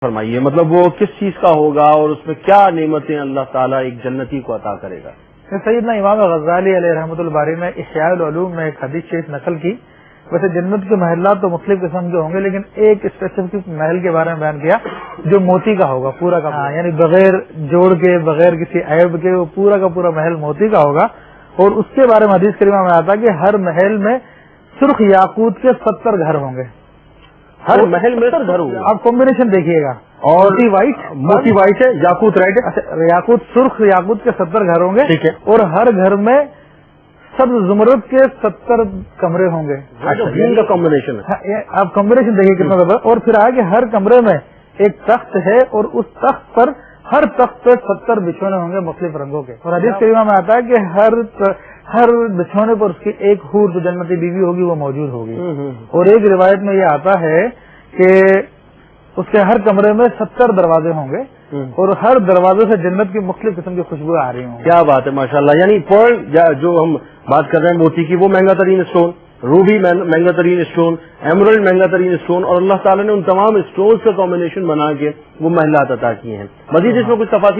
فرمائیے، مطلب وہ کس چیز کا ہوگا اور اس میں کیا نعمتیں اللہ تعالیٰ ایک جنتی کو عطا کرے گا؟ سیدنا امام غزالی علیہ رحمۃ الباری نے احیاء العلوم میں ایک حدیث شریف نقل کی. ویسے جنت کے محلات تو مختلف قسم کے ہوں گے، لیکن ایک اسپیسیفک محل کے بارے میں بیان کیا جو موتی کا ہوگا پورا کا پورا، یعنی بغیر جوڑ کے بغیر کسی عیب کے وہ پورا کا پورا محل موتی کا ہوگا. اور اس کے بارے میں حدیث کریمہ میں آتا کہ ہر محل میں سرخ یاقوت کے 70 گھر ہوں گے. ہر محل میں 70 گھر ہوں گے. آپ کمبینیشن دیکھیے گا. اور موتی وائٹ ہے، یاقوت ریڈ ہے، یاقوت سرخ یاقوت کے 70 گھر ہوں گے. ٹھیک ہے. اور ہر گھر میں سبز زمرد کے 70 کمرے ہوں گے. کا کمبینیشن ہے. آپ کمبینیشن دیکھیے کتنا زبردست. اور پھر آگے ہر کمرے میں ایک تخت ہے اور اس تخت پر ہر تخت پہ 70 بچھونے ہوں گے مختلف رنگوں کے. اور حدیث کریمہ میں آتا ہے کہ ہر بچھونے پر اس کی ایک حور جو جنتی بیوی ہوگی وہ موجود ہوگی. اور ایک روایت میں یہ آتا ہے کہ اس کے ہر کمرے میں 70 دروازے ہوں گے اور ہر دروازے سے جنت کی مختلف قسم کی خوشبو آ رہی ہوں. کیا بات ہے، ماشاءاللہ. یعنی پرل جو ہم بات کر رہے ہیں موتی کی، وہ مہنگا ترین اسٹون، روبی مہنگا ترین اسٹون، ایمرلڈ مہنگا ترین اسٹون، اور اللہ تعالیٰ نے ان تمام اسٹونز کا کمبینیشن بنا کے وہ محلات عطا کیے ہیں. مزید اس میں کچھ تفاصیل